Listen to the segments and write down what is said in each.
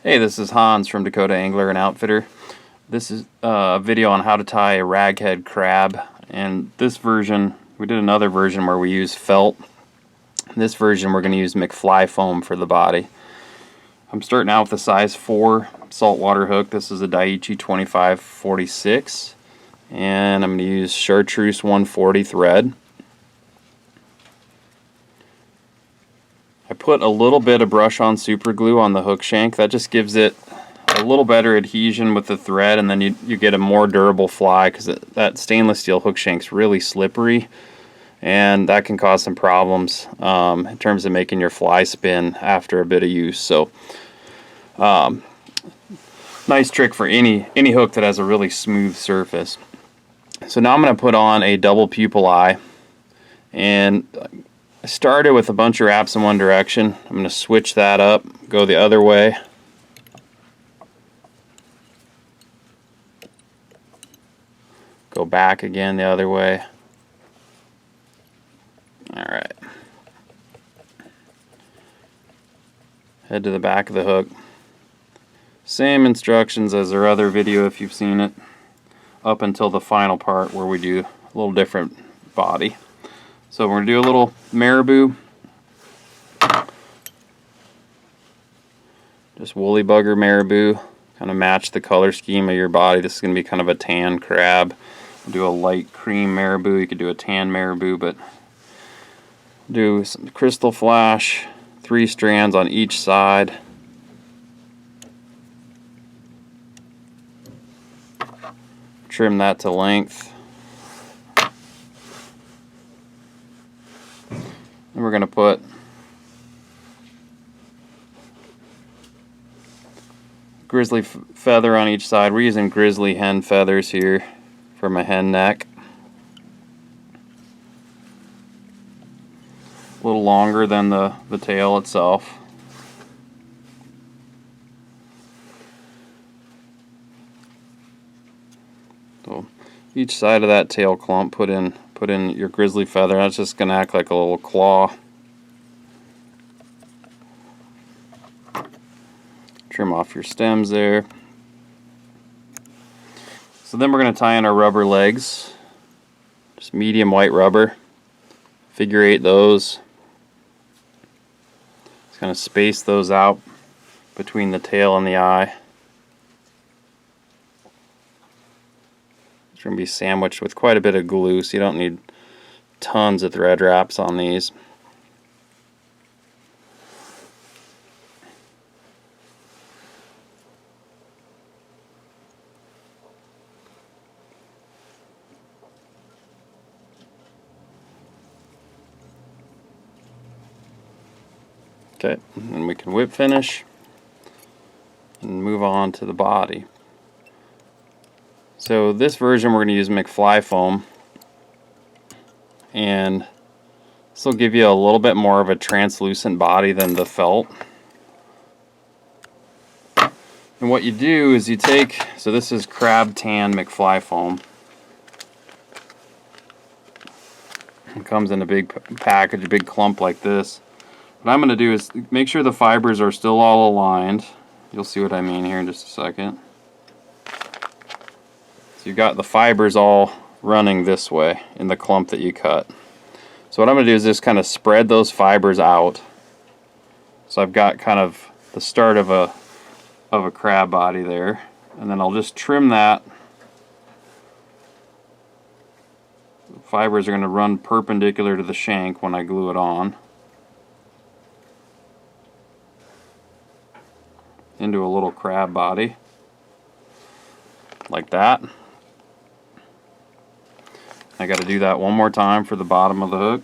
Hey, this is Hans from Dakota Angler and Outfitter. This is a video on how to tie a raghead crab, and this version, we did another version where we use felt. This version we're going to use McFlyfoam for the body. I'm starting out with a size 4 saltwater hook. This is a Daiichi 2546, and I'm going to use chartreuse 140 thread. I put a little bit of brush-on super glue on the hook shank. That just gives it a little better adhesion with the thread, and then you get a more durable fly, because that stainless steel hook shank's really slippery, and that can cause some problems in terms of making your fly spin after a bit of use. So nice trick for any hook that has a really smooth surface. So now I'm going to put on a double pupil eye, and I started with a bunch of wraps in one direction. I'm going to switch that up, go the other way. Go back again the other way. Alright. Head to the back of the hook. Same instructions as our other video if you've seen it, up until the final part where we do a little different body. So we're going to do a little marabou. Just woolly bugger marabou. Kind of match the color scheme of your body. This is going to be kind of a tan crab. We'll do a light cream marabou. You could do a tan marabou, but do some crystal flash. 3 strands on each side. Trim that to length. And we're going to put grizzly feather on each side. We're using grizzly hen feathers here for my hen neck. A little longer than the tail itself. So each side of that tail clump, put in your grizzly feather. That's just going to act like a little claw. Trim off your stems there. So then we're going to tie in our rubber legs. Just medium white rubber. Figure 8 those. Just kind of space those out between the tail and the eye. It's going to be sandwiched with quite a bit of glue, so you don't need tons of thread wraps on these. Okay, and we can whip finish and move on to the body. So this version we're going to use McFlyfoam, and this will give you a little bit more of a translucent body than the felt. And what you do is you take, so this is crab tan McFlyfoam. It comes in a big package, a big clump like this. What I'm going to do is make sure the fibers are still all aligned. You'll see what I mean here in just a second. So you've got the fibers all running this way in the clump that you cut. So what I'm going to do is just kind of spread those fibers out. So I've got kind of the start of a crab body there. And then I'll just trim that. The fibers are going to run perpendicular to the shank when I glue it on. Into a little crab body like that. I got to do that one more time for the bottom of the hook.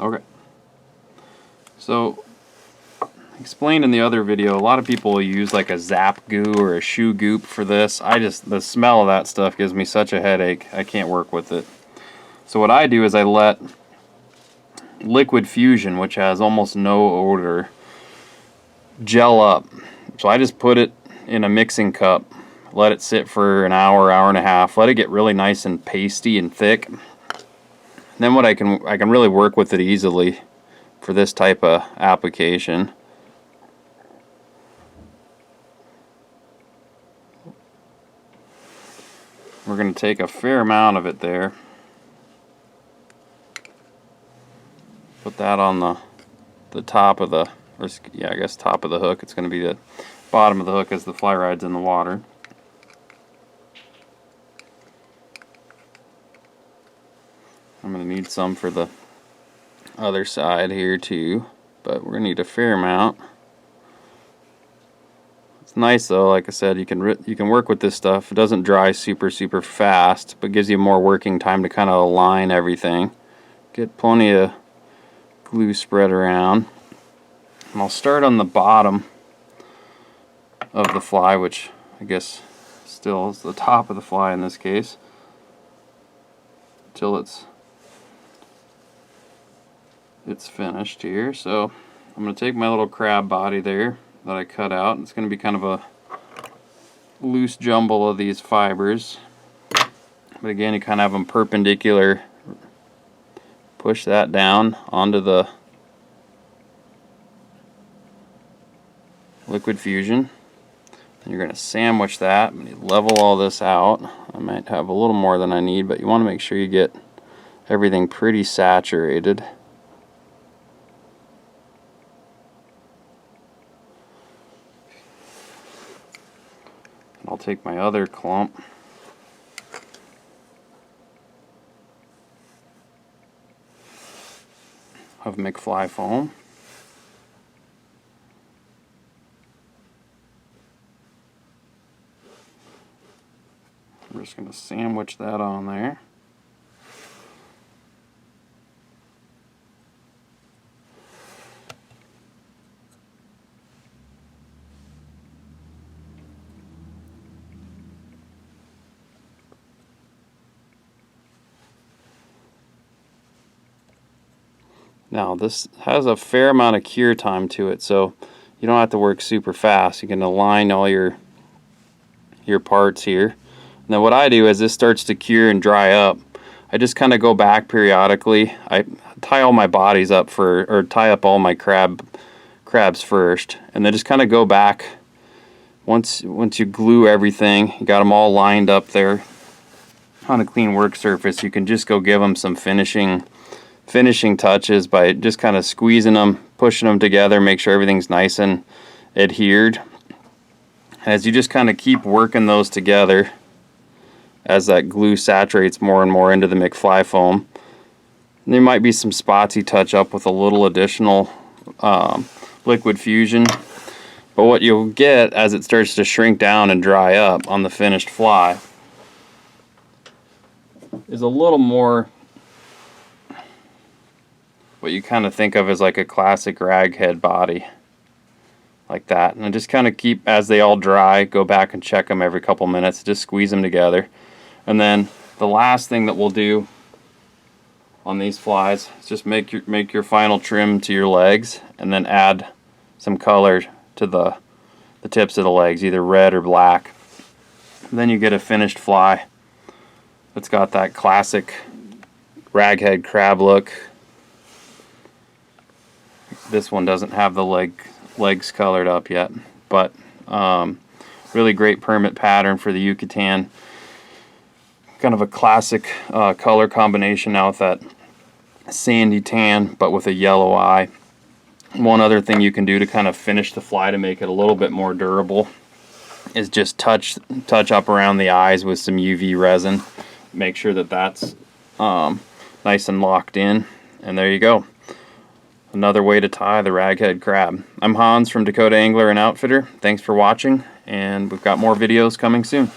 Okay, so explained in the other video, a lot of people will use like a zap goo or a shoe goop for this. The smell of that stuff gives me such a headache. I can't work with it. So what I do is I let Liquid Fusion, which has almost no odor, gel up. So I just put it in a mixing cup, let it sit for an hour, hour and a half, let it get really nice and pasty and thick. And then what I can really work with it easily for this type of application. We're going to take a fair amount of it there. Put that on the top of the, or yeah, I guess top of the hook. It's going to be the bottom of the hook as the fly ride's in the water. I'm going to need some for the other side here too, but we're going to need a fair amount. It's nice though, like I said, you can work with this stuff. It doesn't dry super fast, but gives you more working time to kind of align everything. Get plenty of glue spread around. And I'll start on the bottom of the fly, which I guess still is the top of the fly in this case, until it's finished here. So I'm going to take my little crab body there that I cut out. It's going to be kind of a loose jumble of these fibers, but again, you kind of have them perpendicular. Push that down onto the Liquid Fusion. And you're going to sandwich that. You level all this out. I might have a little more than I need, but you want to make sure you get everything pretty saturated. And I'll take my other clump. Of McFlyfoam. I'm just going to sandwich that on there. Now this has a fair amount of cure time to it, so you don't have to work super fast. You can align all your parts here. And then what I do as this starts to cure and dry up, I just kind of go back periodically. I tie all my bodies up or tie up all my crabs first, and then just kind of go back. Once you glue everything, you got them all lined up there on a clean work surface, you can just go give them some finishing touches by just kind of squeezing them, pushing them together, make sure everything's nice and adhered. As you just kind of keep working those together, as that glue saturates more and more into the McFlyfoam, there might be some spots you touch up with a little additional Liquid Fusion, but what you'll get as it starts to shrink down and dry up on the finished fly is a little more what you kind of think of as like a classic raghead body, like that. And just kind of keep, as they all dry, go back and check them every couple minutes, just squeeze them together. And then the last thing that we'll do on these flies is just make your final trim to your legs, and then add some color to the tips of the legs, either red or black. And then you get a finished fly that's got that classic raghead crab look. This one doesn't have the legs colored up yet, but really great permit pattern for the Yucatan. Kind of a classic color combination now with that sandy tan, but with a yellow eye. One other thing you can do to kind of finish the fly to make it a little bit more durable is just touch up around the eyes with some UV resin. Make sure that that's nice and locked in, and there you go. Another way to tie the raghead crab. I'm Hans from Dakota Angler and Outfitter. Thanks for watching, and we've got more videos coming soon.